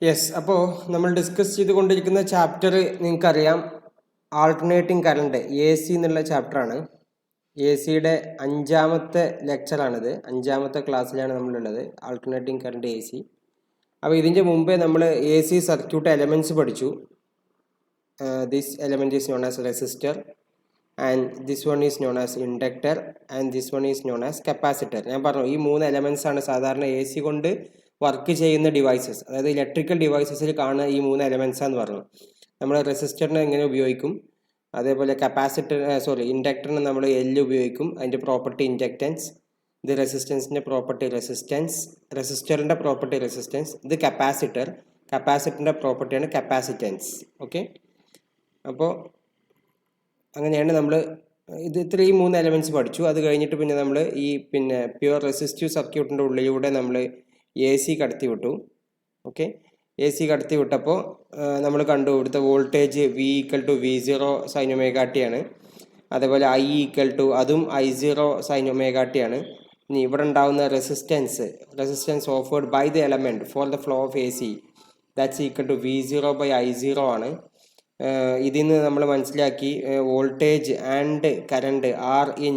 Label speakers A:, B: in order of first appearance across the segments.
A: Yes, അപ്പോൾ നമ്മൾ discuss ചെയ്തുകൊണ്ടിരിക്കുന്ന ചാപ്റ്റർ നിങ്ങൾക്കറിയാം, ആൾട്ടർനേറ്റിംഗ് കറണ്ട് എ സി എന്നുള്ള ചാപ്റ്ററാണ്. എ സിയുടെ 5ാമത്തെ ലെക്ചറാണിത്. 5ാമത്തെ ക്ലാസ്സിലാണ് നമ്മളുള്ളത്, ആൾട്ടർനേറ്റിംഗ് കറണ്ട് എ സി. അപ്പോൾ ഇതിൻ്റെ മുമ്പേ നമ്മൾ എ സി സർക്യൂട്ട് എലമെൻറ്റ്സ് പഠിച്ചു. This element is known as resistor, and this one is known as inductor, and this one is known as capacitor. ഞാൻ പറഞ്ഞു, ഈ 3 എലമെൻറ്റ്സ് ആണ് സാധാരണ എ സി കൊണ്ട് വർക്ക് ചെയ്യുന്ന ഡിവൈസസ്, അതായത് ഇലക്ട്രിക്കൽ ഡിവൈസസിൽ കാണുന്ന ഈ 3 എലമെൻറ്റ്സ് എന്ന് പറഞ്ഞു. നമ്മൾ റെസിസ്റ്ററിനെ എങ്ങനെ ഉപയോഗിക്കും, അതേപോലെ ഇൻഡക്ടറിന് നമ്മൾ എൽ ഉപയോഗിക്കും, അതിൻ്റെ പ്രോപ്പർട്ടി ഇൻഡക്റ്റൻസ്. ഇത് റെസിസ്റ്റൻസിൻ്റെ പ്രോപ്പർട്ടി റെസിസ്റ്റൻസ്, റെസിസ്റ്ററിൻ്റെ പ്രോപ്പർട്ടി റെസിസ്റ്റൻസ്. ഇത് കപ്പാസിറ്ററിൻ്റെ പ്രോപ്പർട്ടിയാണ് കപ്പാസിറ്റൻസ്. ഓക്കെ, അപ്പോൾ അങ്ങനെയാണ് നമ്മൾ ഇത്രയും 3 എലമെൻറ്റ്സ് പഠിച്ചു. അത് കഴിഞ്ഞിട്ട് പിന്നെ നമ്മൾ പ്യുവർ റെസിസ്റ്റീവ് സർക്യൂട്ടിൻ്റെ ഉള്ളിലൂടെ നമ്മൾ എ സി കടത്തി വിട്ടു. ഓക്കെ, എ സി കടത്തി വിട്ടപ്പോൾ നമ്മൾ കണ്ടു, ഇവിടുത്തെ വോൾട്ടേജ് V=V0 sin ωt ആണ്. അതേപോലെ അതും I0 sin ωt ആണ്. ഇനി ഇവിടെ ഉണ്ടാകുന്ന resistance offered by the element for the flow of A C, that's V0/I0 ആണ്. ഇതിൽ നിന്ന് നമ്മൾ മനസ്സിലാക്കി voltage and current are in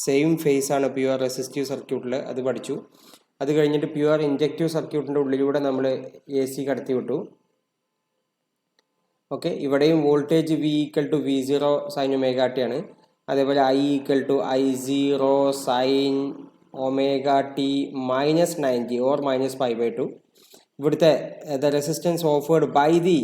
A: same phase ആണ് പ്യുവർ റെസിസ്റ്റീവ് സർക്യൂട്ടിൽ. അത് പഠിച്ചു. അത് കഴിഞ്ഞിട്ട് പ്യുവർ ഇൻഡക്റ്റീവ് സർക്യൂട്ടിൻ്റെ ഉള്ളിലൂടെ നമ്മൾ എ സി കടത്തി വിട്ടു. ഓക്കെ, ഇവിടെയും വോൾട്ടേജ് V=V0 sin ωt ആണ്. അതേപോലെ I=I0 sin ωt -90 or -π/2. ഇവിടുത്തെ the resistance offered by the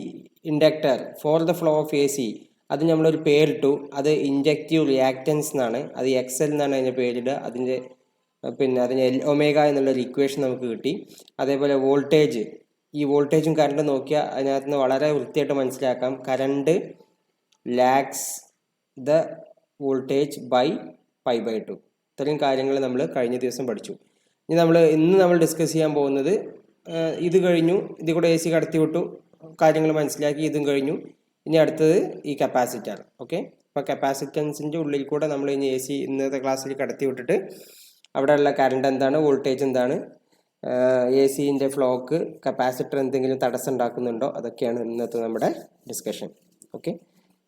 A: inductor for the flow of A C, അത് നമ്മളൊരു പേരിട്ടു. അത് ഇൻജക്റ്റീവ് റിയാക്റ്റൻസ് എന്നാണ്, അത് XL എന്നാണ് അതിൻ്റെ പേരിടുക. അതിന് ഒമേഗ എന്നുള്ളൊരു ഇക്വേഷൻ നമുക്ക് കിട്ടി. അതേപോലെ ഈ വോൾട്ടേജും കറണ്ടും നോക്കിയാൽ അതിനകത്ത് നിന്ന് വളരെ വൃത്തിയായിട്ട് മനസ്സിലാക്കാം, current lags the voltage by π/2. ഇത്രയും കാര്യങ്ങൾ നമ്മൾ കഴിഞ്ഞ ദിവസം പഠിച്ചു. ഇന്ന് നമ്മൾ ഡിസ്കസ് ചെയ്യാൻ പോകുന്നത്, ഇത് കഴിഞ്ഞു, ഇതിൽ കൂടെ എ സി കടത്തി വിട്ടു, കാര്യങ്ങൾ മനസ്സിലാക്കി, ഇതും കഴിഞ്ഞു. ഇനി അടുത്തത് ഈ കപ്പാസിറ്റർ. ഓക്കെ, അപ്പോൾ കപ്പാസിറ്റൻസിൻ്റെ ഉള്ളിൽ കൂടെ നമ്മൾ ഇനി എ സി ഇന്നത്തെ ക്ലാസ്സിൽ കടത്തി വിട്ടിട്ട് അവിടെയുള്ള കറണ്ട് എന്താണ്, വോൾട്ടേജ് എന്താണ്, എ സിൻ്റെ ഫ്ലോക്ക് കപ്പാസിറ്റർ എന്തെങ്കിലും തടസ്സം ഉണ്ടാക്കുന്നുണ്ടോ, അതൊക്കെയാണ് ഇന്നത്തെ നമ്മുടെ ഡിസ്കഷൻ. ഓക്കെ,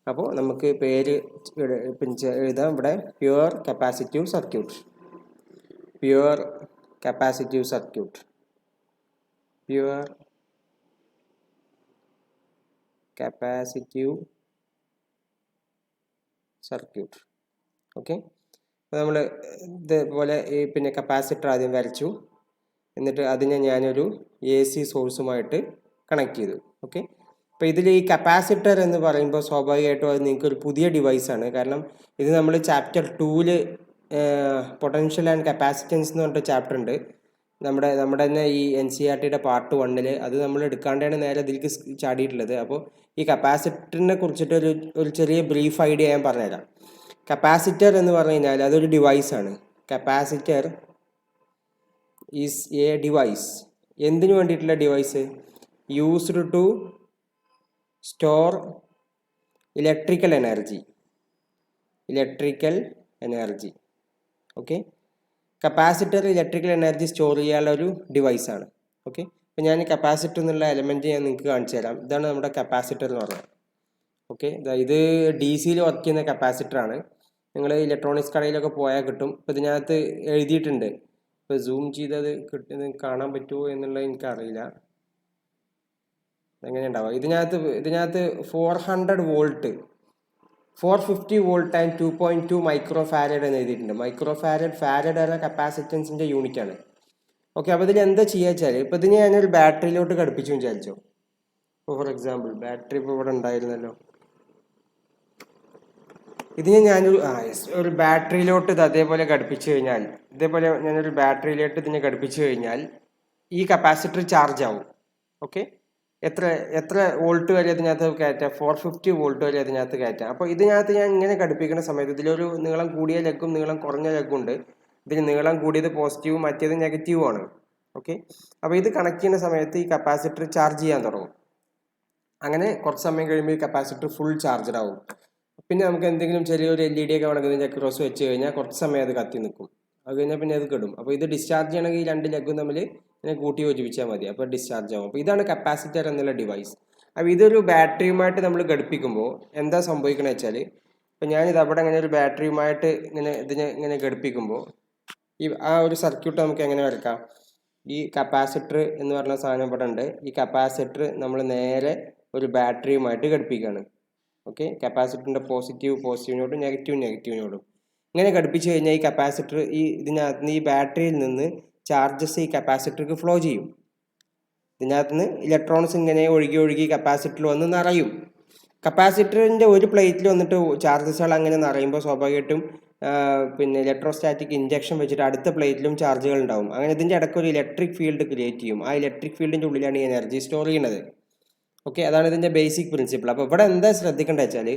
A: അപ്പോൾ നമുക്ക് പേര് എഴുതാം. ഇവിടെ പ്യുവർ കപ്പാസിറ്റീവ് സർക്യൂട്ട്. ഓക്കെ, അപ്പോൾ നമ്മൾ ഇതേപോലെ കപ്പാസിറ്റർ ആദ്യം വരച്ചു. എന്നിട്ട് അതിനെ ഞാനൊരു എ സി സോഴ്സുമായിട്ട് കണക്ട് ചെയ്തു. ഓക്കെ, അപ്പോൾ ഇതിൽ ഈ കപ്പാസിറ്റർ എന്ന് പറയുമ്പോൾ സ്വാഭാവികമായിട്ടും അത് നിങ്ങൾക്കൊരു പുതിയ ഡിവൈസാണ്. കാരണം ഇത് നമ്മൾ ചാപ്റ്റർ 2ൽ പൊട്ടൻഷ്യൽ ആൻഡ് കപ്പാസിറ്റൻസ് എന്ന് പറഞ്ഞിട്ട് ചാപ്റ്റർ ഉണ്ട് നമ്മുടെ തന്നെ ഈ NCERTയുടെ പാർട്ട് 1ൽ. അത് നമ്മൾ എടുക്കാണ്ടാണ് നേരെ ഇതിലേക്ക് ചാടിയിട്ടുള്ളത്. അപ്പോൾ ഈ കപ്പാസിറ്ററിനെ കുറിച്ചിട്ട് ഒരു ചെറിയ ബ്രീഫ് ഐഡിയ ഞാൻ പറഞ്ഞുതരാം. കപ്പാസിറ്റർ എന്ന് പറഞ്ഞു കഴിഞ്ഞാൽ അതൊരു ഡിവൈസാണ്. Capacitor is a device. എന്തിനു വേണ്ടിയിട്ടുള്ള device? Used to store electrical energy. Okay, capacitor electrical energy store ചെയ്യാനുള്ള ഒരു ഡിവൈസാണ്. ഓക്കെ, അപ്പോൾ ഞാൻ കപ്പാസിറ്റർ എന്നുള്ള എലമെൻറ്റ് ഞാൻ നിങ്ങൾക്ക് കാണിച്ചു തരാം. ഇതാണ് നമ്മുടെ കപ്പാസിറ്റർ എന്ന് പറയുന്നത്. ഓക്കെ, ഇത് DC വർക്ക് ചെയ്യുന്ന കപ്പാസിറ്ററാണ്. നിങ്ങൾ ഇലക്ട്രോണിക്സ് കടയിലൊക്കെ പോയാൽ കിട്ടും. ഇപ്പോൾ ഇതിനകത്ത് എഴുതിയിട്ടുണ്ട്. ഇപ്പോൾ സൂം ചെയ്തത് കാണാൻ പറ്റുമോ എന്നുള്ളത് എനിക്കറിയില്ല. എങ്ങനെ ഉണ്ടാവുക? ഇതിനകത്ത് 400 volt, 450 volt and 2.2 micro farad എന്ന് എഴുതിയിട്ടുണ്ട്. ഫാരഡ് എന്ന കപ്പാസിറ്റൻസിൻ്റെ യൂണിറ്റ് ആണ്. ഓക്കെ, അപ്പോൾ ഇതിന് എന്താ ചെയ്യുക വെച്ചാൽ, ഇപ്പോൾ ഇതിന് ഞാനൊരു ബാറ്ററിയിലോട്ട് ഘടിപ്പിച്ചു വിചാരിച്ചോ. ഫോർ എക്സാമ്പിൾ, ബാറ്ററി ഇപ്പോൾ ഇവിടെ ഉണ്ടായിരുന്നല്ലോ. ഇതിന് ഞാനൊരു ഒരു ബാറ്ററിയിലോട്ട് ഇത് അതേപോലെ ഘടിപ്പിച്ചു കഴിഞ്ഞാൽ, ഞാനൊരു ബാറ്ററിയിലോട്ട് ഇതിനെ ഘടിപ്പിച്ചു കഴിഞ്ഞാൽ ഈ കപ്പാസിറ്റർ ചാർജ് ആവും. ഓക്കെ, എത്ര വോൾട്ട് വരെ ഇതിനകത്ത് കയറ്റാം? 450 വോൾട്ട് വരെ ഇതിനകത്ത് കയറ്റാം. അപ്പോൾ ഇതിനകത്ത് ഞാൻ ഇങ്ങനെ ഘടിപ്പിക്കുന്ന സമയത്ത് ഇതിലൊരു നീളം കൂടിയ ലെഗും നീളം കുറഞ്ഞ ലെഗും ഉണ്ട്. ഇതിന് നീളം കൂടിയത് പോസിറ്റീവും മറ്റേത് നെഗറ്റീവും ആണ്. ഓക്കെ, അപ്പോൾ ഇത് കണക്ട് ചെയ്യുന്ന സമയത്ത് ഈ കപ്പാസിറ്റർ ചാർജ് ചെയ്യാൻ തുടങ്ങും. അങ്ങനെ കുറച്ച് സമയം കഴിയുമ്പോൾ ഈ കപ്പാസിറ്റർ ഫുൾ ചാർജഡ് ആവും. പിന്നെ നമുക്ക് എന്തെങ്കിലും ചെറിയൊരു LED ഒക്കെ വേണമെങ്കിൽ ഇതിൻ്റെ അക്രോസ് വെച്ച് കഴിഞ്ഞാൽ കുറച്ച് സമയം അത് കത്തി നിൽക്കും. അത് കഴിഞ്ഞാൽ പിന്നെ അത് കെടും. അപ്പോൾ ഇത് ഡിസ്ചാർജ് ചെയ്യണമെങ്കിൽ ഈ 2 ലെഗും തമ്മിൽ ഇങ്ങനെ കൂട്ടി യോജിപ്പിച്ചാൽ മതി. അപ്പോൾ ഡിസ്ചാർജ് ആവും. അപ്പോൾ ഇതാണ് കപ്പാസിറ്റർ എന്നുള്ള ഡിവൈസ്. അപ്പോൾ ഇതൊരു ബാറ്ററിയുമായിട്ട് നമ്മൾ ഘടിപ്പിക്കുമ്പോൾ എന്താ സംഭവിക്കണമെന്ന് വെച്ചാൽ, ഇപ്പോൾ ഞാനിത് അവിടെ ഇങ്ങനെ ഒരു ബാറ്ററിയുമായിട്ട് ഇതിനെ ഇങ്ങനെ ഘടിപ്പിക്കുമ്പോൾ ആ ഒരു സർക്യൂട്ട് നമുക്ക് എങ്ങനെ വരക്കാം? ഈ കപ്പാസിറ്റർ എന്ന് പറഞ്ഞ സാധനം ഇവിടെ ഉണ്ട്. ഈ കപ്പാസിറ്റർ നമ്മൾ നേരെ ഒരു ബാറ്ററിയുമായിട്ട് ഘടിപ്പിക്കുകയാണ്. ഓക്കെ, കപ്പാസിറ്ററിൻ്റെ പോസിറ്റീവിനോടും നെഗറ്റീവിനോടും ഇങ്ങനെ ഘടിപ്പിച്ച് കഴിഞ്ഞാൽ ഈ കപ്പാസിറ്റർ ഇതിനകത്ത് നിന്ന് ഈ ബാറ്ററിയിൽ നിന്ന് ചാർജസ് ഈ കപ്പാസിറ്റർക്ക് ഫ്ലോ ചെയ്യും. ഇതിനകത്ത് നിന്ന് ഇലക്ട്രോൺസ് ഇങ്ങനെ ഒഴുകി കപ്പാസിറ്ററിൽ വന്ന് നിറയും. കപ്പാസിറ്ററിൻ്റെ ഒരു പ്ലേറ്റിൽ വന്നിട്ട് ചാർജസുകൾ അങ്ങനെ നിറയുമ്പോൾ സ്വാഭാവികമായിട്ടും പിന്നെ ഇലക്ട്രോസ്റ്റാറ്റിക് ഇൻജക്ഷൻ വെച്ചിട്ട് അടുത്ത പ്ലേറ്റിലും ചാർജുകൾ ഉണ്ടാവും. അങ്ങനെ ഇതിൻ്റെ ഇടയ്ക്ക് ഒരു ഇലക്ട്രിക് ഫീൽഡ് ക്രിയേറ്റ് ചെയ്യും. ആ ഇലക്ട്രിക് ഫീൽഡിൻ്റെ ഉള്ളിലാണ് ഈ എനർജി സ്റ്റോർ ചെയ്യുന്നത്. ഓക്കെ, അതാണ് ഇതിൻ്റെ ബേസിക് പ്രിൻസിപ്പിൾ. അപ്പോൾ ഇവിടെ എന്താ ശ്രദ്ധിക്കേണ്ടത് വെച്ചാൽ,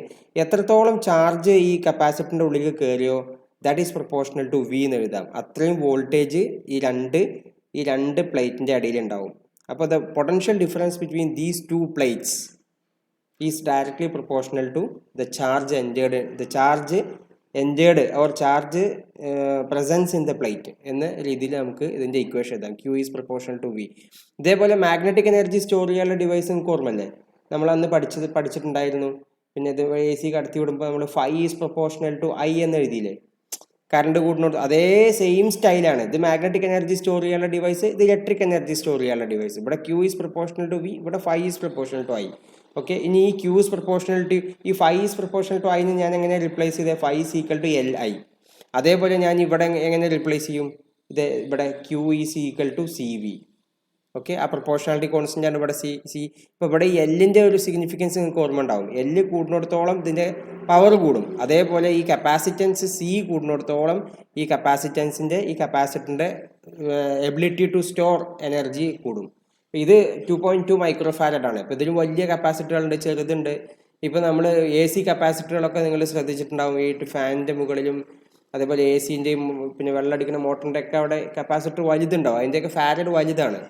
A: എത്രത്തോളം ചാർജ് ഈ കപ്പാസിറ്ററിൻ്റെ ഉള്ളിൽ കയറിയോ that is proportional to V എന്ന് എഴുതാം. അത്രയും വോൾട്ടേജ് ഈ രണ്ട് പ്ലേറ്റിൻ്റെ ഇടയിൽ ഉണ്ടാവും. അപ്പോൾ the potential difference between these two plates is directly proportional to the charge entered or charge presence in the plate എന്ന രീതിയിൽ നമുക്ക് ഇതിൻ്റെ ഇക്വേഷൻ എഴുതാം. Q is proportional to V. ഇതേപോലെ മാഗ്നറ്റിക് എനർജി സ്റ്റോർ ചെയ്യാനുള്ള ഡിവൈസ് നിങ്ങൾക്ക് ഓർമ്മല്ലേ? നമ്മൾ അന്ന് പഠിച്ചിട്ടുണ്ടായിരുന്നു. പിന്നെ ഇത് എ സി കടത്തി വിടുമ്പോൾ നമ്മൾ phi is proportional to I എന്ന് എഴുതിയില്ലേ? കറണ്ട് കൂടുന്നോട് അതേ സെയിം സ്റ്റൈലാണ്. ഇത് മാഗ്നറ്റിക് എനർജി സ്റ്റോർ ചെയ്യാനുള്ള ഡിവൈസ്, ഇത് ഇലക്ട്രിക് എനർജി സ്റ്റോർ ചെയ്യാനുള്ള ഡിവൈസ്. ഇവിടെ Q is proportional to V, ഇവിടെ phi is proportional to I. Okay, ഇനി ഈ ക്യൂ ഈസ് പ്രൊപ്പോർഷണൽ ടു ഈ ഫൈ ഈസ് പ്രൊപ്പോർഷണൽ ടു ഐന്ന് ഞാൻ എങ്ങനെ റിപ്ലേസ് ചെയ്തത്? Phi is equal to L I. അതേപോലെ ഞാൻ ഇവിടെ എങ്ങനെ റിപ്ലേസ് ചെയ്യും? ഇത് ഇവിടെ Q is equal to C V. Okay, ആ പ്രൊപ്പോർഷണാലിറ്റി കോൺസ്റ്റൻ്റ് ആണ് ഇവിടെ സി. ഇപ്പോൾ ഇവിടെ ഈ എല്ലിൻ്റെ ഒരു സിഗ്നിഫിക്കൻസ് നിങ്ങൾക്ക് ഓർമ്മ ഉണ്ടാവും. എല്ല് കൂടുന്നിടത്തോളം ഇതിൻ്റെ പവർ കൂടും. അതേപോലെ ഈ കപ്പാസിറ്റൻസ് സി കൂടുന്നിടത്തോളം ഈ കപ്പാസിറ്ററിൻ്റെ എബിലിറ്റി ടു സ്റ്റോർ എനർജി കൂടും. ഇത് 2.2 മൈക്രോ ഫാരഡാണ്. ഇപ്പോൾ ഇതിൽ വലിയ കപ്പാസിറ്ററുകളുണ്ട്, ചെറുതുണ്ട്. ഇപ്പോൾ നമ്മൾ എ സി കപ്പാസിറ്ററുകളൊക്കെ നിങ്ങൾ ശ്രദ്ധിച്ചിട്ടുണ്ടാവും. ഈ ഫാനിൻ്റെ മുകളിലും അതേപോലെ എ സിൻ്റെയും പിന്നെ വെള്ളമടിക്കുന്ന മോട്ടറിൻ്റെ ഒക്കെ അവിടെ കപ്പാസിറ്റർ വലുതുണ്ടാവും. അതിൻ്റെയൊക്കെ ഫാരഡ് വലുതാണ്.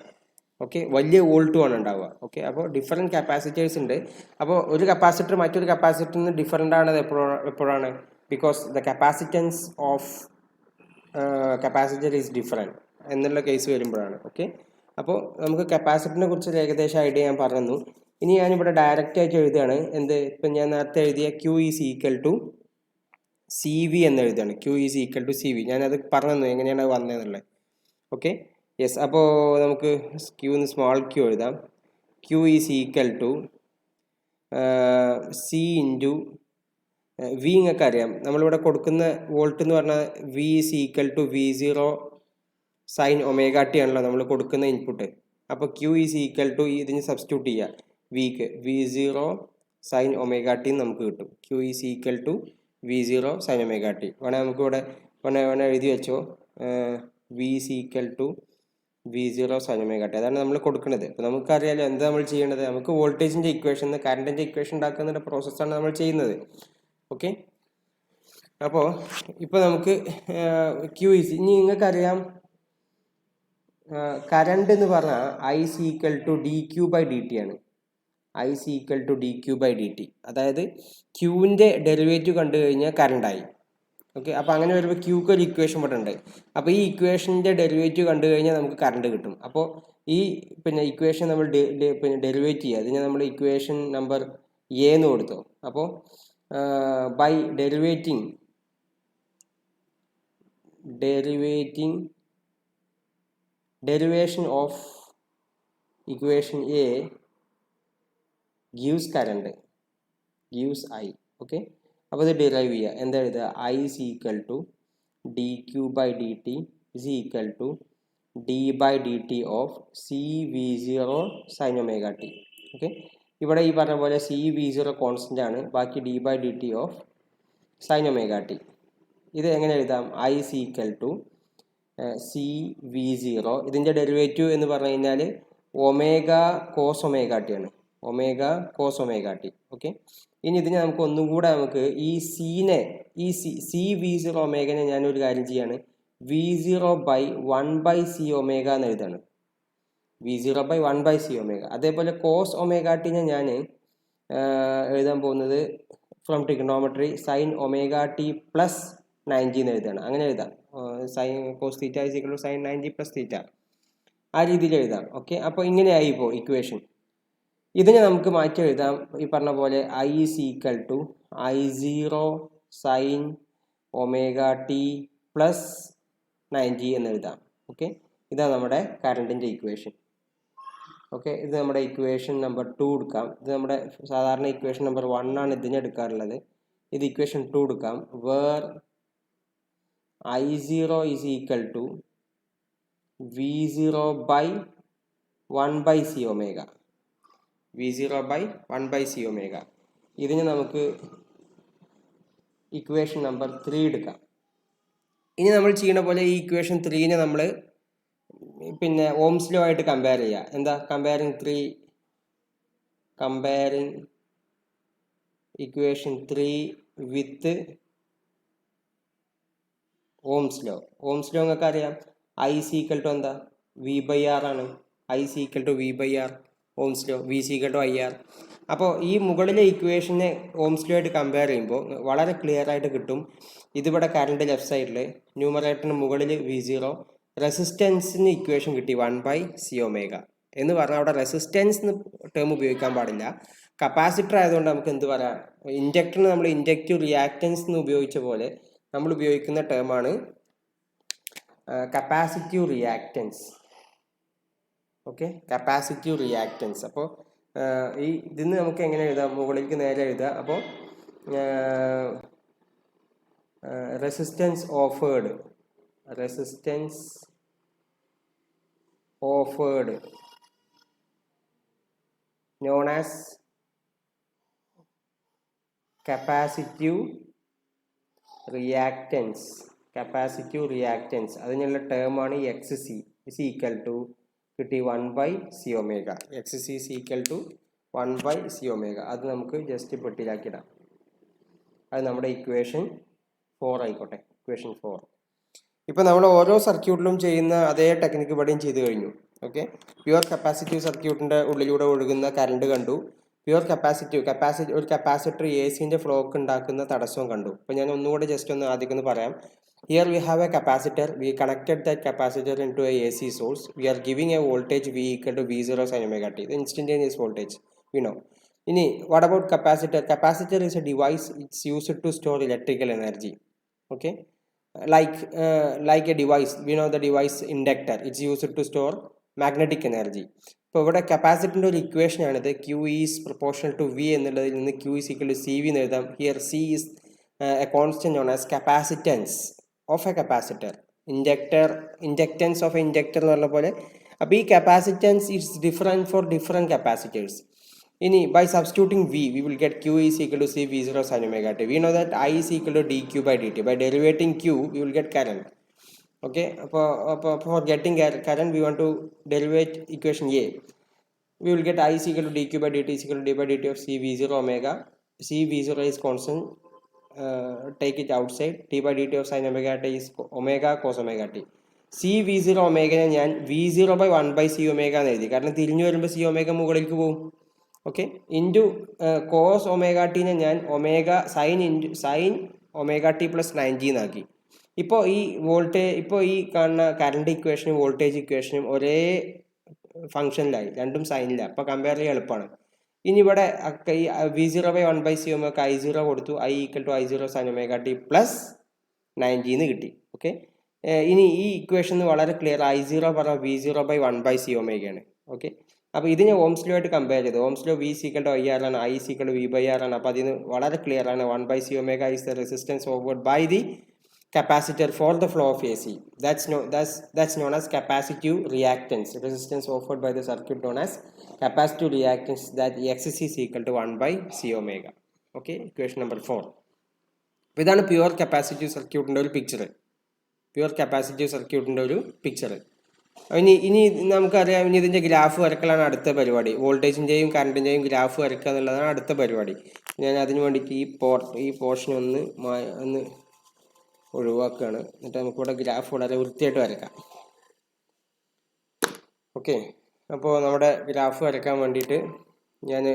A: ഓക്കെ, വലിയ വോൾട്ടുമാണ് ഉണ്ടാവുക. ഓക്കെ, അപ്പോൾ ഡിഫറെൻറ്റ് കപ്പാസിറ്റേഴ്സ് ഉണ്ട്. അപ്പോൾ ഒരു കപ്പാസിറ്റർ മറ്റൊരു കപ്പാസിറ്ററിൽ നിന്ന് ഡിഫറെൻ്റ് ആണത് എപ്പോഴാണ്? Because the capacitance of capacitor is different എന്നുള്ള കേസ് വരുമ്പോഴാണ്. ഓക്കെ, അപ്പോൾ നമുക്ക് കപ്പാസിറ്ററിനെ കുറിച്ച് ഏകദേശം ഐഡിയ ഞാൻ പറഞ്ഞു. ഇനി ഞാനിവിടെ ഡയറക്റ്റ് ആയിട്ട് എഴുതുകയാണ്. ഇപ്പം ഞാൻ നേരത്തെ എഴുതിയ Q is equal to C V എന്ന് എഴുതുകയാണ്. Q is equal to C V. ഞാനത് പറഞ്ഞു എങ്ങനെയാണ് അത് വന്നതെന്നുള്ളത്. Okay, yes. അപ്പോൾ നമുക്ക് ക്യൂന്ന് സ്മോൾ ക്യൂ എഴുതാം. Q is equal to C into V. നിങ്ങൾക്ക് അറിയാം, നമ്മളിവിടെ കൊടുക്കുന്ന വോൾട്ട് എന്ന് പറഞ്ഞാൽ V is equal to V0 sine omega T ആണല്ലോ നമ്മൾ കൊടുക്കുന്ന ഇൻപുട്ട്. അപ്പോൾ ക്യൂ ഈസ് ഈക്വൽ ടു ഇതിന് സബ്സ്റ്റിറ്റ്യൂട്ട് ചെയ്യുക. വിക്ക് V0 സൈൻ ഒമേഗ ടി നമുക്ക് കിട്ടും. Q is equal to V0 sine omega T. വേണേൽ നമുക്കിവിടെ വേണേൽ എഴുതി വെച്ചോ. V is equal to V0 sine omega T. അതാണ് നമ്മൾ കൊടുക്കുന്നത്. അപ്പോൾ നമുക്കറിയാലോ എന്താ നമ്മൾ ചെയ്യേണ്ടത്. നമുക്ക് വോൾട്ടേജിൻ്റെ ഇക്വേഷൻ, കറണ്ടിൻ്റെ ഇക്വേഷൻ ഉണ്ടാക്കുന്ന പ്രോസസ്സാണ് നമ്മൾ ചെയ്യുന്നത്. ഓക്കെ, അപ്പോൾ ഇപ്പോൾ നമുക്ക് ക്യൂ ഈസ്, ഇനി നിങ്ങൾക്കറിയാം കറണ്ട് എന്ന് പറഞ്ഞാൽ I C equal to D Q by D T ആണ്. I C equal to D Q by D T. അതായത് ക്യൂവിൻ്റെ ഡെറിവേറ്റീവ് കണ്ടു കഴിഞ്ഞാൽ കറണ്ടായി. ഓക്കെ, അപ്പോൾ അങ്ങനെ വരുമ്പോൾ ക്യൂക്ക് ഒരു ഇക്വേഷൻ ഇവിടെ ഉണ്ട്. അപ്പോൾ ഈ ഇക്വേഷൻ്റെ ഡെറിവേറ്റീവ് കണ്ടു കഴിഞ്ഞാൽ നമുക്ക് കറണ്ട് കിട്ടും. അപ്പോൾ ഈ പിന്നെ ഇക്വേഷൻ നമ്മൾ പിന്നെ ഡെറിവേറ്റ് ചെയ്യുക. അതിനെ നമ്മൾ ഇക്വേഷൻ നമ്പർ എ എന്ന് കൊടുത്തു. അപ്പോൾ by derivation of equation A gives current, gives I. Okay, അപ്പോൾ ഇത് ഡിറൈവ് ചെയ്യുക. എന്താ എഴുതുക? I is equal to dq by dt is equal to d by dt of cv0 sin omega t. Okay, ഇവിടെ ഈ പറഞ്ഞ പോലെ cv0 കോൺസ്റ്റൻ്റ് ആണ്, ബാക്കി d by dt of sin omega t. ഇത് എങ്ങനെ എഴുതാം? I is equal to cv0. ഇതിൻ്റെ ഡെറിവേറ്റീവ് എന്ന് പറഞ്ഞു കഴിഞ്ഞാൽ ഒമേഗ കോസ് ഒമേഗ ടി ആണ്. Omega cos omega T. Okay, ഇനി ഇതിനെ നമുക്ക് ഒന്നും കൂടെ നമുക്ക് ഈ cv0 ഒമേഗനെ ഞാനൊരു കാര്യം ചെയ്യാണ്. v0 ബൈ 1/c ഒമേഗ എന്ന് എഴുതാണ്. v0 by 1/c omega. അതേപോലെ കോസ് ഒമേഗ ടിനെ ഞാൻ എഴുതാൻ പോകുന്നത് from trigonometry sine omega T plus 90 എന്ന് എഴുതാണ്. അങ്ങനെ എഴുതാം. Sine cos theta is equal to sine 90 plus theta. ആ രീതിയിൽ എഴുതാം. ഓക്കെ, അപ്പോൾ ഇങ്ങനെയായി ഇപ്പോൾ ഇക്വേഷൻ. ഇതിനെ നമുക്ക് മാറ്റി എഴുതാം ഈ പറഞ്ഞ പോലെ I is equal to I0 sine omega T plus 90 എന്ന് എഴുതാം. ഓക്കെ, ഇതാണ് നമ്മുടെ കറണ്ടിൻ്റെ ഇക്വേഷൻ. ഓക്കെ, ഇത് നമ്മുടെ ഇക്വേഷൻ നമ്പർ 2 എടുക്കാം. ഇത് നമ്മുടെ സാധാരണ ഇക്വേഷൻ നമ്പർ 1 ആണ് ഇതിന് എടുക്കാറുള്ളത്. ഇത് ഇക്വേഷൻ 2 എടുക്കാം. Where I0 is equal to V0 by 1/c omega. V0 by 1/c omega. ഇതിന് നമുക്ക് ഇക്വേഷൻ നമ്പർ 3 എടുക്കാം. ഇനി നമ്മൾ ചെയ്യുന്ന പോലെ ഈ ഇക്വേഷൻ 3നെ നമ്മൾ പിന്നെ ഓംസ് ലോ ആയിട്ട് കമ്പയർ ചെയ്യുക. എന്താ കമ്പയറിങ് ഇക്വേഷൻ 3 വിത്ത് ഓംസ് ലോ. ഓംസ് ലോ നിങ്ങൾക്ക് അറിയാം, I is equal to എന്താ V/R ആണ്. I is equal to V/R ohm's law. V is equal to IR. അപ്പോൾ ഈ മുകളിലെ ഇക്വേഷനെ ഓംസ് ലോ ആയിട്ട് കമ്പയർ ചെയ്യുമ്പോൾ വളരെ ക്ലിയർ ആയിട്ട് കിട്ടും. ഇതിവിടെ കറണ്ട് ലെഫ്റ്റ് സൈഡിൽ, ന്യൂമറേറ്ററിന് മുകളിൽ V0, റെസിസ്റ്റൻസിന് ഇക്വേഷൻ കിട്ടി 1/c ഒമേഗ എന്ന് പറഞ്ഞാൽ അവിടെ റെസിസ്റ്റൻസ് ടേം ഉപയോഗിക്കാൻ പാടില്ല. കപ്പാസിറ്റർ ആയതുകൊണ്ട് നമുക്ക് എന്ത് പറയാം, ഇൻഡക്ടറിന് നമ്മൾ ഇൻഡക്റ്റീവ് റിയാക്റ്റൻസ് എന്ന് ഉപയോഗിച്ച പോലെ നമ്മൾ ഉപയോഗിക്കുന്ന ടേമാണ് capacitive reactance. Okay, capacitive reactance. അപ്പോൾ ഈ ഇതിന് നമുക്ക് എങ്ങനെ എഴുതാം, മുകളിലേക്ക് നേരെ എഴുതാം. അപ്പോൾ resistance offered known as capacitive reactance. അതിനുള്ള ടേമാണ് XC is equal to കിട്ടി 1/c omega. XC is equal to 1/c omega. അത് നമുക്ക് ജസ്റ്റ് പെട്ടിയിലാക്കിയിടാം. അത് നമ്മുടെ ഇക്വേഷൻ 4 ആയിക്കോട്ടെ. ഇക്വേഷൻ 4. ഇപ്പോൾ നമ്മൾ ഓരോ സർക്യൂട്ടിലും ചെയ്യുന്ന അതേ ടെക്നിക്ക് ഇവിടെയും ചെയ്തു കഴിഞ്ഞു. ഓക്കെ, പ്യുവർ കപ്പാസിറ്റീവ് സർക്യൂട്ടിൻ്റെ ഉള്ളിലൂടെ ഒഴുകുന്ന കറണ്ട് കണ്ടു. പ്യുവർ ഒരു കപ്പാസിറ്റർ AC ഫ്ലോക്ക് ഉണ്ടാക്കുന്ന തടസ്സവും കണ്ടു. അപ്പോൾ ഞാൻ ഒന്നുകൂടെ ജസ്റ്റ് ഒന്ന് ആദ്യം പറയാം. Here we have a capacitor. We connected that capacitor into a AC source. We are giving a voltage V equal to V0 sin omega t. The instantaneous voltage we know. Ini, what about capacitor? Capacitor is a device. It's used to store electrical energy. Okay, like a device. We know the device inductor. It's used to store magnetic energy. ഇപ്പോൾ ഇവിടെ കപ്പാസിറ്ററിൻ്റെ ഒരു equation ആണിത്. Q is proportional to V എന്നുള്ളതിൽ നിന്ന് Q is equal to CV എന്ന് എഴുതാം. Here C is a constant known as capacitance of a capacitor. Inductance of a inductor എന്ന് പറഞ്ഞ പോലെ. അപ്പോൾ ഈ capacitance is different for different capacitors. ഇനി by substituting V, we will get Q is equal to C V0 sin omega t. We know that I is equal to dQ by dt. By derivating Q, we will get current. Okay, for getting current, we want to derivate equation A. We will get I is equal to dQ by dt is equal to d by dt of C V0 omega. C V0 is constant. Take it outside. d by dt of sin omega t is omega cos omega t. C V0 omega ഞാൻ V0 by 1/c omega എന്ന് എഴുതി. കാരണം തിരിഞ്ഞു വരുമ്പോൾ C omega മുകളിലേക്ക് പോകും. Okay, into cos omega ടീനെ ഞാൻ sign omega T plus 90 എന്നാക്കി. ഇപ്പോൾ ഈ കാണുന്ന കറണ്ട് ഇക്വേഷനും വോൾട്ടേജ് ഇക്വേഷനും ഒരേ ഫംഗ്ഷനിലായി, രണ്ടും സൈനില്ല. അപ്പോൾ കമ്പയർ ചെയ്യാൻ എളുപ്പമാണ്. ഇനി ഇവിടെ ഈ V0 by 1/c omega I0 കൊടുത്തു. I equal to I0 sin omega T plus 90 എന്ന് കിട്ടി. ഓക്കെ, ഇനി ഈ ഇക്വേഷൻ വളരെ ക്ലിയർ. I0 പറഞ്ഞാൽ V0 by 1/c ഒമേഗയാണ്. ഓക്കെ, അപ്പോൾ ഇതിനെ ഓംസ് ലോ ആയിട്ട് കമ്പയർ ചെയ്തു. Ohm's law V is equal to IR ആണ്, I is equal to V/R ആണ്. അപ്പോൾ അതിന് വളരെ ക്ലിയർ ആണ്. 1/c omega is the resistance offered by the capacitor for the flow of AC. That's known as capacitive reactance. Resistance offered by the circuit known as capacitive reactance, that XC is equal to 1/c omega. Okay, equation number 4. ഇതാണ് pure capacitive സർക്യൂട്ടിൻ്റെ ഒരു picture. ഇനി നമുക്കറിയാം, ഇനി ഇതിൻ്റെ graph വരക്കലാണ് അടുത്ത പരിപാടി. വോൾട്ടേജിൻ്റെയും കറണ്ടിൻ്റെയും graph വരക്കുക എന്നുള്ളതാണ് അടുത്ത പരിപാടി. ഞാൻ അതിന് വേണ്ടിയിട്ട് ഈ പോർഷൻ ഒന്ന് ഒഴിവാക്കുകയാണ്. എന്നിട്ട് നമുക്കിവിടെ ഗ്രാഫ് വളരെ വൃത്തിയായിട്ട് വരക്കാം. ഓക്കെ, അപ്പോൾ നമ്മുടെ ഗ്രാഫ് വരക്കാൻ വേണ്ടിയിട്ട് ഞാൻ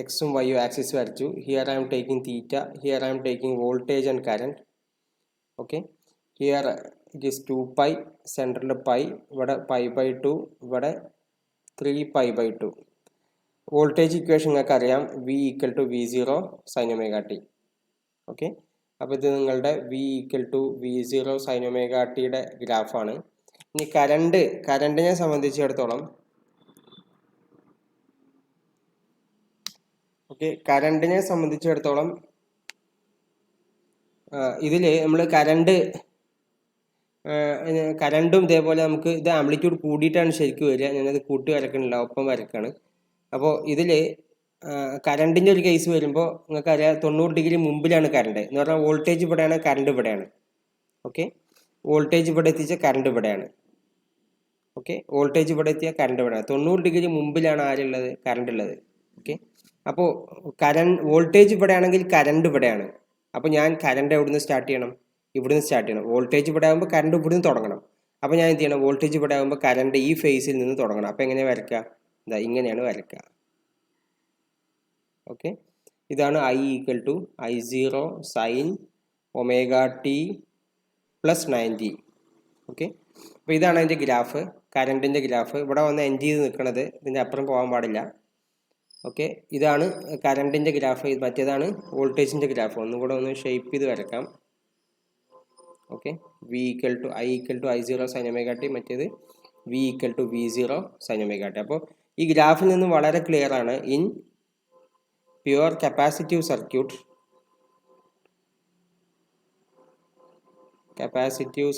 A: എക്സും വൈയും ആക്സിസ് വരച്ചു. Here I am taking theta, here I am taking voltage and current. Okay, here it is 2 pi, central pi, ഇവിടെ π/2, ഇവിടെ 3π/2. വോൾട്ടേജ് ഇക്വേഷൻ നിങ്ങൾക്ക് അറിയാം, V = V0 sin ωt. Okay, അപ്പോൾ ഇത് നിങ്ങളുടെ V = V0 sin ωtയുടെ ഗ്രാഫാണ്. ഇനി കറണ്ടിനെ സംബന്ധിച്ചിടത്തോളം ഇതിൽ നമ്മൾ കറണ്ടും ഇതേപോലെ നമുക്ക് ഇത് ആംപ്ലിറ്റ്യൂഡ് കൂടിയിട്ടാണ് ശരിക്കും വരിക. ഞാനത് കൂട്ടി വരക്കണില്ല, ഒപ്പം വരക്കാണ്. അപ്പോൾ ഇതിൽ കറണ്ടിൻ്റെ ഒരു കേസ് വരുമ്പോൾ നിങ്ങൾക്കറിയാം 90 ഡിഗ്രി മുമ്പിലാണ് കറണ്ട് എന്ന് പറഞ്ഞാൽ വോൾട്ടേജ് ഇവിടെയാണ്, കറണ്ട് ഇവിടെയാണ്. ഓക്കെ, വോൾട്ടേജ് ഇവിടെ എത്തിച്ച കറണ്ട് ഇവിടെയാണ്. ഓക്കെ, വോൾട്ടേജ് ഇവിടെ എത്തിയ കറണ്ട് ഇവിടെയാണ്. 90 ഡിഗ്രി മുമ്പിലാണ് ആരുള്ളത്? കറണ്ട് ഉള്ളത്. ഓക്കെ, അപ്പോൾ വോൾട്ടേജ് ഇവിടെയാണെങ്കിൽ കറണ്ട് ഇവിടെയാണ്. അപ്പോൾ ഞാൻ കറണ്ട് എവിടുന്ന് സ്റ്റാർട്ട് ചെയ്യണം? ഇവിടുന്ന് സ്റ്റാർട്ട് ചെയ്യണം. വോൾട്ടേജ് ഇവിടെ ആകുമ്പോൾ കറണ്ട് ഇവിടുന്ന് തുടങ്ങണം. അപ്പോൾ ഞാൻ എന്ത് ചെയ്യണം? വോൾട്ടേജ് ഇവിടെ ആകുമ്പോൾ കറണ്ട് ഈ ഫേസിൽ നിന്ന് തുടങ്ങണം. അപ്പോൾ എങ്ങനെയാണ് വരയ്ക്കുക? ഇതാ ഇങ്ങനെയാണ് വരയ്ക്കുക. ഓക്കെ, ഇതാണ് I = I0 sin ωt + 90. Okay, അപ്പോൾ ഇതാണ് അതിൻ്റെ ഗ്രാഫ്, കറണ്ടിൻ്റെ ഗ്രാഫ്. ഇവിടെ വന്ന് എൻഡ് ചെയ്ത് നിൽക്കുന്നത്, ഇതിൻ്റെ അപ്പുറം പോകാൻ പാടില്ല. ഓക്കെ, ഇതാണ് കറണ്ടിൻ്റെ ഗ്രാഫ്. മറ്റേതാണ് വോൾട്ടേജിൻ്റെ ഗ്രാഫ്. ഒന്നും കൂടെ ഒന്ന് ഷേപ്പ് ചെയ്ത് വരക്കാം. Okay, I = I0 sin ωt, മറ്റേത് V = V0 sin ωt. അപ്പോൾ ഈ ഗ്രാഫിൽ നിന്ന് വളരെ ക്ലിയർ ആണ്. In pure capacitive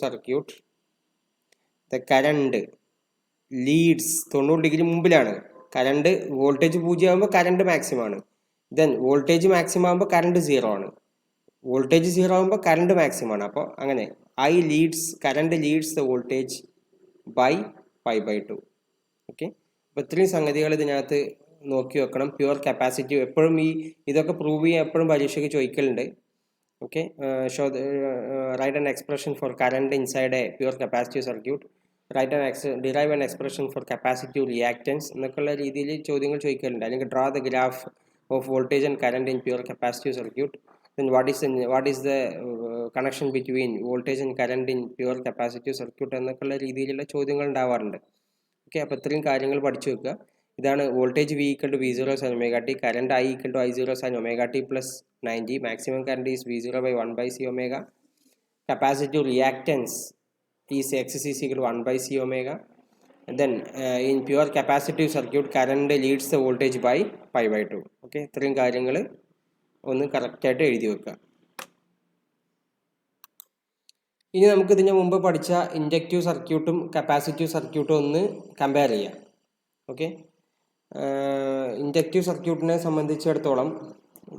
A: circuit the current Leeds 90 degree മുമ്പിലാണ്. കറണ്ട് വോൾട്ടേജ് 0 ആകുമ്പോൾ കറണ്ട് മാക്സിമം ആണ്. ദെൻ വോൾട്ടേജ് മാക്സിമം ആകുമ്പോൾ കറണ്ട് 0 ആണ്. വോൾട്ടേജ് 0 ആകുമ്പോൾ കറണ്ട് മാക്സിമം ആണ്. അപ്പോൾ അങ്ങനെ current leads the voltage by π/2. Okay, അപ്പോൾ ഇത്രയും സംഗതികൾ ഇതിനകത്ത് നോക്കി വെക്കണം. പ്യുവർ കപ്പാസിറ്റീവ് എപ്പോഴും ഇതൊക്കെ പ്രൂവ് ചെയ്യാൻ എപ്പോഴും പരീക്ഷയ്ക്ക് ചോദിക്കലുണ്ട്. Okay, write an expression for current inside a pure capacitive circuit, derive an expression for capacitive reactance എന്നൊക്കെയുള്ള രീതിയിൽ ചോദ്യങ്ങൾ ചോദിക്കലുണ്ട്. അല്ലെങ്കിൽ draw the graph of voltage and current in pure capacitive circuit. Then what is the connection between voltage and current in pure capacitive circuit എന്നൊക്കെയുള്ള രീതിയിലുള്ള ചോദ്യങ്ങൾ ഉണ്ടാവാറുണ്ട്. Okay, അപ്പോൾ ഇത്രയും കാര്യങ്ങൾ പഠിച്ചു വെക്കുക. ഇതാണ് voltage V = V0 sin ωt, current I = I0 sin ωt + 90, maximum current is V0/1/c ω, capacitive reactance is XC = 1/c ω. Then in pure capacitive circuit current leads the voltage by π/2. Okay, ഇത്രയും കാര്യങ്ങൾ ഒന്ന് കറക്റ്റായിട്ട് എഴുതി വെക്കുക. ഇനി നമുക്ക് ഇതിന് മുമ്പ് പഠിച്ച ഇൻഡക്റ്റീവ് സർക്യൂട്ടും കപ്പാസിറ്റീവ് സർക്യൂട്ടും ഒന്ന് കമ്പയർ ചെയ്യാം. ഓക്കെ, ഇൻഡക്റ്റീവ് സർക്യൂട്ടിനെ സംബന്ധിച്ചിടത്തോളം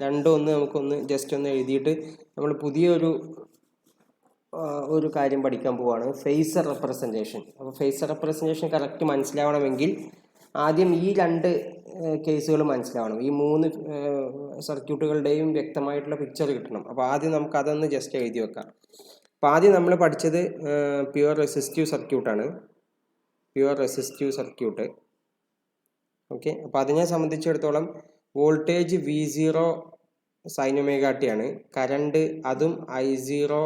A: രണ്ടും നമുക്കൊന്ന് ജസ്റ്റ് ഒന്ന് എഴുതിയിട്ട് നമ്മൾ പുതിയൊരു കാര്യം പഠിക്കാൻ പോവുകയാണ്, ഫേസർ റെപ്രസെൻറ്റേഷൻ. അപ്പോൾ ഫേസർ റെപ്രസെൻറ്റേഷൻ കറക്റ്റ് മനസ്സിലാവണമെങ്കിൽ ആദ്യം ഈ രണ്ട് കേസുകൾ മനസ്സിലാവണം. ഈ മൂന്ന് സർക്യൂട്ടുകളുടെയും വ്യക്തമായിട്ടുള്ള പിക്ചർ കിട്ടണം. അപ്പോൾ ആദ്യം നമുക്ക് അതൊന്ന് ജസ്റ്റ് എഴുതി വെക്കാം. അപ്പോൾ ആദ്യം നമ്മൾ പഠിച്ചത് പ്യുവർ റെസിസ്റ്റീവ് സർക്യൂട്ടാണ്, പ്യുവർ റെസിസ്റ്റീവ് സർക്യൂട്ട്. ഓക്കെ, അപ്പോൾ അതിനെ സംബന്ധിച്ചിടത്തോളം വോൾട്ടേജ് V0 sin ωt ആണ്, കറണ്ട് അതും I0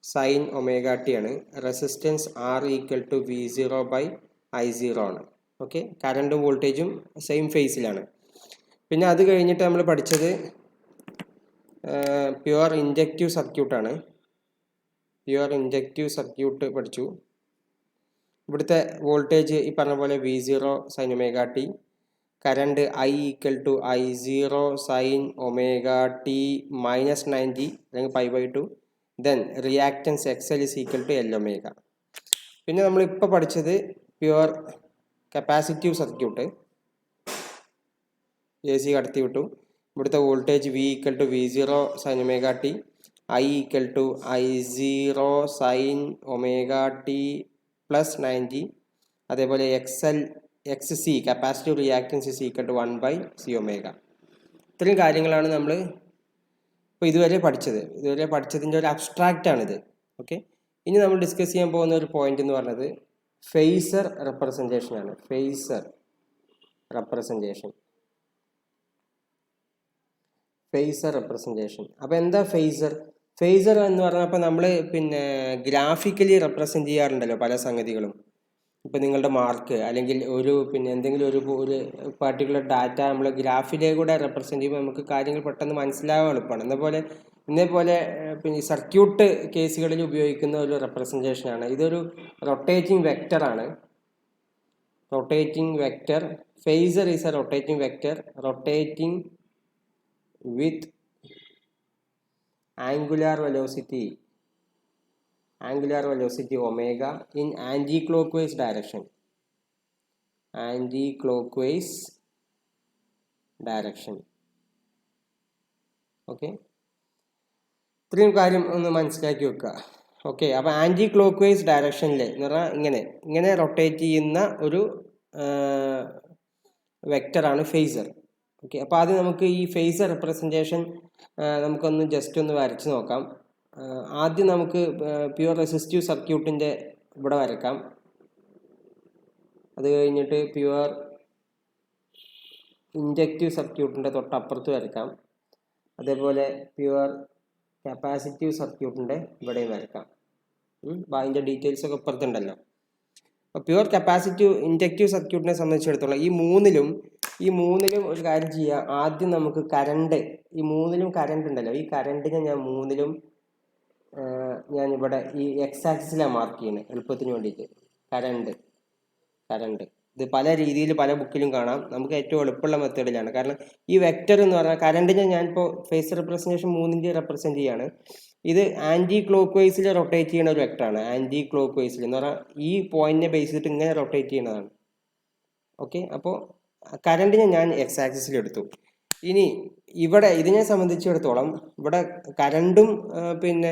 A: sin ωt ആണ്, റെസിസ്റ്റൻസ് R = V0/I0 ആണ്. ഓക്കെ, കറണ്ടും വോൾട്ടേജും സെയിം ഫേസിലാണ്. പിന്നെ അത് കഴിഞ്ഞിട്ട് നമ്മൾ പഠിച്ചത് പ്യുവർ ഇൻഡക്റ്റീവ് സർക്യൂട്ടാണ്. പ്യുവർ ഇൻഡക്റ്റീവ് സർക്യൂട്ട് പഠിച്ചു. ഇവിടുത്തെ വോൾട്ടേജ് ഈ പറഞ്ഞ പോലെ V0 sin ωt, current I = I0 sin ωt -90 അല്ലെങ്കിൽ π/2. Then reactance XL = L ω. പിന്നെ നമ്മളിപ്പോൾ പഠിച്ചത് പ്യുവർ കപ്പാസിറ്റീവ് സർക്യൂട്ട്, AC കടത്തി വിട്ടു. ഇവിടുത്തെ voltage V = V0 sin ωt, I = I0 sin ωt + 90. അതേപോലെ XC കപ്പാസിറ്റീവ് റിയാക്റ്റൻസ് = 1/c ω. ഇത്രയും കാര്യങ്ങളാണ് നമ്മൾ ഇപ്പോൾ ഇതുവരെ പഠിച്ചതിൻ്റെ ഒരു അബ്സ്ട്രാക്റ്റാണിത്. ഓക്കെ, ഇനി നമ്മൾ ഡിസ്കസ് ചെയ്യാൻ പോകുന്ന ഒരു പോയിന്റ് എന്ന് പറഞ്ഞത് ഫേസർ റെപ്രസെൻറ്റേഷൻ ആണ്. Phasor representation. അപ്പോൾ എന്താ ഫേസർ? ഫേസർ എന്ന് പറഞ്ഞപ്പോൾ നമ്മൾ പിന്നെ ഗ്രാഫിക്കലി റെപ്രസെൻറ്റ് ചെയ്യാറുണ്ടല്ലോ പല സംഗതികളും. ഇപ്പം നിങ്ങളുടെ മാർക്ക് അല്ലെങ്കിൽ ഒരു പിന്നെ എന്തെങ്കിലും ഒരു പർട്ടിക്കുലർ ഡാറ്റ നമ്മൾ ഗ്രാഫിലൂടെ റെപ്രസെൻറ്റ് ചെയ്യുമ്പോൾ നമുക്ക് കാര്യങ്ങൾ പെട്ടെന്ന് മനസ്സിലാവാൻ എളുപ്പമാണ്. ഇതേപോലെ പിന്നെ സർക്യൂട്ട് കേസുകളിൽ ഉപയോഗിക്കുന്ന ഒരു റെപ്രസെൻറ്റേഷനാണ്. ഇതൊരു റൊട്ടേറ്റിംഗ് വെക്റ്ററാണ്. Rotating vector phasor is A rotating vector rotating with angular velocity omega in anti-clockwise direction. Okay, ഇത്രയും കാര്യം ഒന്ന് മനസ്സിലാക്കി വെക്കുക. ഓക്കെ, അപ്പോൾ ആൻറ്റി ക്ലോക്ക് വൈസ് ഡയറക്ഷനിൽ എന്ന് പറഞ്ഞാൽ ഇങ്ങനെ റൊട്ടേറ്റ് ചെയ്യുന്ന ഒരു വെക്റ്ററാണ് ഫേസർ. ഓക്കെ, അപ്പോൾ ആദ്യം നമുക്ക് ഈ ഫേസർ റെപ്രസെൻറ്റേഷൻ നമുക്കൊന്ന് ജസ്റ്റ് ഒന്ന് വരച്ച് നോക്കാം. ആദ്യം നമുക്ക് പ്യുവർ റെസിസ്റ്റീവ് സർക്യൂട്ടിൻ്റെ ഇവിടെ വരക്കാം. അത് കഴിഞ്ഞിട്ട് പ്യുവർ ഇൻഡക്റ്റീവ് സർക്യൂട്ടിൻ്റെ തൊട്ടപ്പുറത്ത് വരക്കാം. അതേപോലെ പ്യുവർ കപ്പാസിറ്റീവ് സർക്യൂട്ടിൻ്റെ ഇവിടെയും വരക്കാം. അതിൻ്റെ ഡീറ്റെയിൽസൊക്കെ ഇപ്പുറത്തുണ്ടല്ലോ. അപ്പോൾ പ്യുവർ കപ്പാസിറ്റീവ് ഇൻഡക്റ്റീവ് സർക്യൂട്ടിനെ സംബന്ധിച്ചിടത്തോളം ഈ മൂന്നിലും ഒരു കാര്യം ചെയ്യുക. ആദ്യം നമുക്ക് കറണ്ട്, ഈ മൂന്നിലും കറണ്ട് ഉണ്ടല്ലോ, ഈ കറണ്ടിനെ ഞാനിവിടെ ഈ എക്സ് ആക്സിസിലാണ് മാർക്ക് ചെയ്യുന്നത് എളുപ്പത്തിന് വേണ്ടിയിട്ട്. കറണ്ട് ഇത് പല രീതിയിൽ പല ബുക്കിലും കാണാം. നമുക്ക് ഏറ്റവും എളുപ്പമുള്ള മെത്തേഡിലാണ്. കാരണം ഈ വെക്റ്റർ എന്ന് പറഞ്ഞാൽ കറണ്ടിനെ ഞാനിപ്പോൾ ഫേസ് റെപ്രസെൻറ്റേഷൻ 3 റെപ്രസെൻറ്റ് ചെയ്യാണ്. ഇത് ആൻറ്റി ക്ലോക്ക് വൈസിൽ റൊട്ടേറ്റ് ചെയ്യുന്ന ഒരു വെക്ടറാണ്. ആൻറ്റി ക്ലോക്ക് വൈസിൽ എന്ന് പറഞ്ഞാൽ ഈ പോയിന്റിനെ ബേസ് ചെയ്തിട്ട് ഇങ്ങനെ റൊട്ടേറ്റ് ചെയ്യുന്നതാണ്. ഓക്കെ, അപ്പോൾ കറണ്ടിനെ ഞാൻ എക്സ് ആക്സിസിൽ എടുത്തു. ഇനി ഇവിടെ ഇതിനെ സംബന്ധിച്ചിടത്തോളം ഇവിടെ കറണ്ടും പിന്നെ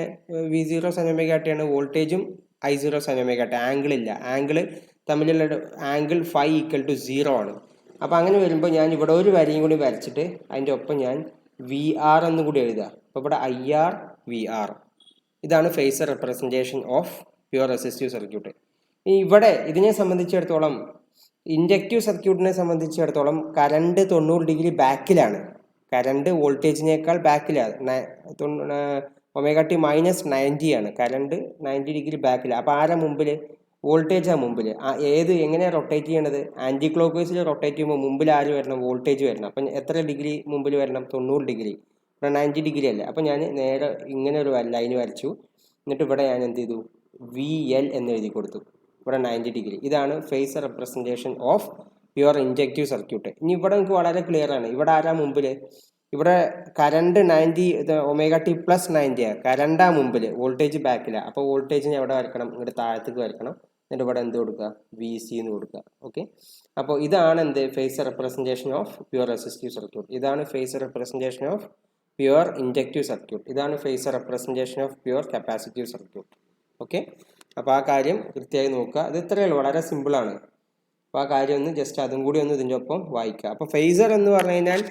A: V0 sin ωt ആണ്, വോൾട്ടേജും I0 sin ωt. ആംഗിൾ ഇല്ല, തമ്മിലുള്ള ആംഗിൾ φ = 0 ആണ്. അപ്പോൾ അങ്ങനെ വരുമ്പോൾ ഞാൻ ഇവിടെ ഒരു വരിയും കൂടി വരച്ചിട്ട് അതിൻ്റെ ഒപ്പം ഞാൻ VR എന്നും കൂടി എഴുതുക. അപ്പോൾ ഇവിടെ IR VR, ഇതാണ് phasor representation of pure resistive circuit. ഇനി ഇവിടെ ഇതിനെ സംബന്ധിച്ചിടത്തോളം ഇൻഡക്റ്റീവ് സർക്യൂട്ടിനെ സംബന്ധിച്ചിടത്തോളം കറണ്ട് 90 ഡിഗ്രി ബാക്കിലാണ്. കറണ്ട് വോൾട്ടേജിനേക്കാൾ ബാക്കിലാണ്. ωt -90 ആണ്. കറണ്ട് 90 ഡിഗ്രി ബാക്കിലാണ്. അപ്പോൾ ആരാ മുമ്പിൽ? വോൾട്ടേജാണ് മുമ്പിൽ. എങ്ങനെയാണ് റൊട്ടേറ്റ് ചെയ്യണത്? ആൻറ്റി ക്ലോക്ക് വൈസിൽ റൊട്ടേറ്റ് ചെയ്യുമ്പോൾ മുമ്പിൽ ആര് വരണം? വോൾട്ടേജ് വരണം. അപ്പം എത്ര ഡിഗ്രി മുമ്പിൽ വരണം? 90 ഡിഗ്രി. ഇവിടെ 90 ഡിഗ്രി അല്ലേ. അപ്പം ഞാൻ നേരെ ഇങ്ങനെ ഒരു ലൈൻ വരച്ചു. എന്നിട്ട് ഇവിടെ ഞാൻ എന്ത് ചെയ്തു? VL എന്ന് എഴുതി കൊടുത്തു. ഇവിടെ 90 ഡിഗ്രി. ഇതാണ് phasor representation of pure inductive circuit. ഇനി ഇവിടെ നമുക്ക് വളരെ ക്ലിയർ ആണ്. ഇവിടെ ആരാ മുമ്പിൽ? ഇവിടെ കറണ്ട് 90 ωt +90 ആണ്. കറണ്ടാ മുമ്പിൽ, വോൾട്ടേജ് ബാക്കിലാണ്. അപ്പോൾ വോൾട്ടേജിന് എവിടെ വരക്കണം? ഇങ്ങോട്ട് താഴത്തേക്ക് വരക്കണം. എന്നിട്ട് ഇവിടെ എന്ത് കൊടുക്കുക? VC എന്ന് കൊടുക്കുക. ഓക്കെ, അപ്പോൾ ഇതാണ് എന്ത്? Phasor representation of pure resistive circuit. ഇതാണ് phasor representation of pure inductive circuit. ഇതാണ് phasor representation of pure capacitive circuit. Okay, അപ്പോൾ ആ കാര്യം കൃത്യമായി നോക്കുക. ഇത് ഇത്രയേ ഉള്ളൂ, വളരെ സിമ്പിളാണ്. അപ്പോൾ ആ കാര്യം ഒന്ന് ജസ്റ്റ് അതും കൂടി ഒന്ന് ഇതിൻ്റെ ഒപ്പം വായിക്കുക. അപ്പോൾ ഫേസർ എന്ന് പറഞ്ഞു കഴിഞ്ഞാൽ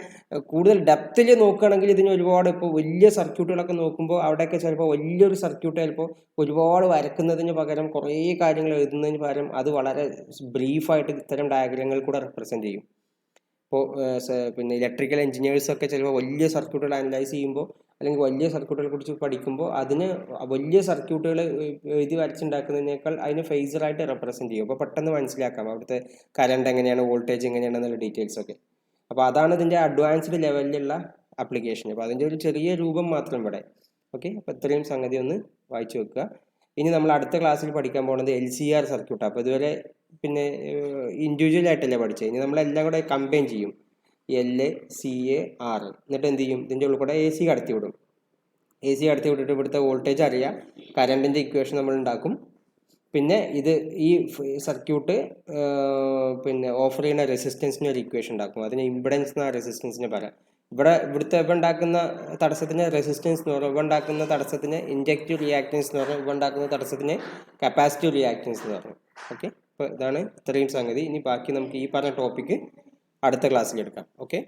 A: കൂടുതൽ ഡെപ്തിൽ നോക്കുകയാണെങ്കിൽ ഇതിന് ഒരുപാട്, ഇപ്പോൾ വലിയ സർക്യൂട്ടുകളൊക്കെ നോക്കുമ്പോൾ അവിടെയൊക്കെ ചിലപ്പോൾ വലിയൊരു സർക്യൂട്ട് ചിലപ്പോൾ ഒരുപാട് വരക്കുന്നതിന് പകരം കുറേ കാര്യങ്ങൾ എഴുതുന്നതിന് പകരം അത് വളരെ ബ്രീഫായിട്ട് ഇത്തരം ഡയഗ്രങ്ങൾ കൂടെ റെപ്രസെൻറ്റ് ചെയ്യും. ഇപ്പോൾ പിന്നെ ഇലക്ട്രിക്കൽ എഞ്ചിനീയേഴ്സൊക്കെ ചിലപ്പോൾ വലിയ സർക്യൂട്ടുകൾ അനലൈസ് ചെയ്യുമ്പോൾ അല്ലെങ്കിൽ വലിയ സർക്യൂട്ടുകളെ കുറിച്ച് പഠിക്കുമ്പോൾ അതിന് വലിയ സർക്യൂട്ടുകൾ എഴുതി വരച്ചുണ്ടാക്കുന്നതിനേക്കാൾ അതിന് ഫേസറായിട്ട് റെപ്രസെൻറ്റ് ചെയ്യും. അപ്പോൾ പെട്ടെന്ന് മനസ്സിലാക്കാം അവിടുത്തെ കറണ്ട് എങ്ങനെയാണ്, വോൾട്ടേജ് എങ്ങനെയാണെന്നുള്ള ഡീറ്റെയിൽസൊക്കെ. അപ്പോൾ അതാണ് ഇതിൻ്റെ അഡ്വാൻസ്ഡ് ലെവലിലുള്ള ആപ്ലിക്കേഷൻ. അപ്പോൾ അതിൻ്റെ ഒരു ചെറിയ രൂപം മാത്രം ഇവിടെ. ഓക്കെ, അപ്പോൾ ഇത്രയും സംഗതി ഒന്ന് വായിച്ചു വെക്കുക. ഇനി നമ്മൾ അടുത്ത ക്ലാസ്സിൽ പഠിക്കാൻ പോകുന്നത് LCR സർക്യൂട്ടാണ്. അപ്പോൾ ഇതുവരെ പിന്നെ ഇൻഡിവിജ്വൽ ആയിട്ടല്ലേ പഠിച്ചത്. ഇനി നമ്മളെല്ലാം കൂടെ കമ്പൈൻ ചെയ്യും. LCAR എന്നിട്ട് എന്ത് ചെയ്യും? ഇതിൻ്റെ ഉള്ളിൽ കൂടെ AC കടത്തി വിടും. AC കടത്തി വിട്ടിട്ട് ഇവിടുത്തെ വോൾട്ടേജ് അറിയാം, കറണ്ടിൻ്റെ ഇക്വേഷൻ നമ്മൾ ഉണ്ടാക്കും. പിന്നെ ഈ സർക്യൂട്ട് പിന്നെ ഓഫർ ചെയ്യുന്ന റെസിസ്റ്റൻസിന് ഒരു ഇക്വേഷൻ ഉണ്ടാക്കും. അതിന് ഇമ്പിഡൻസ് എന്ന റെസിസ്റ്റൻസിന് പറയാം. ഇവിടുത്തെ ഉണ്ടാക്കുന്ന തടസ്സത്തിന് റെസിസ്റ്റൻസ് എന്ന് പറയുമ്പോൾ ഉണ്ടാക്കുന്ന തടസ്സത്തിന് ഇൻഡക്റ്റീവ് റിയാക്റ്റൻസ് എന്ന് പറയുമ്പോൾ ഉണ്ടാക്കുന്ന തടസ്സത്തിന് കപ്പാസിറ്റീവ് റിയാക്റ്റൻസ് എന്ന് പറയും. ഓക്കെ, അപ്പോൾ ഇതാണ് ഇത്രയും സംഗതി. ഇനി ബാക്കി നമുക്ക് ഈ പറഞ്ഞ ടോപ്പിക്ക് അടുത്ത ക്ലാസ്സിൽ എടുക്കാം. ഓക്കെ.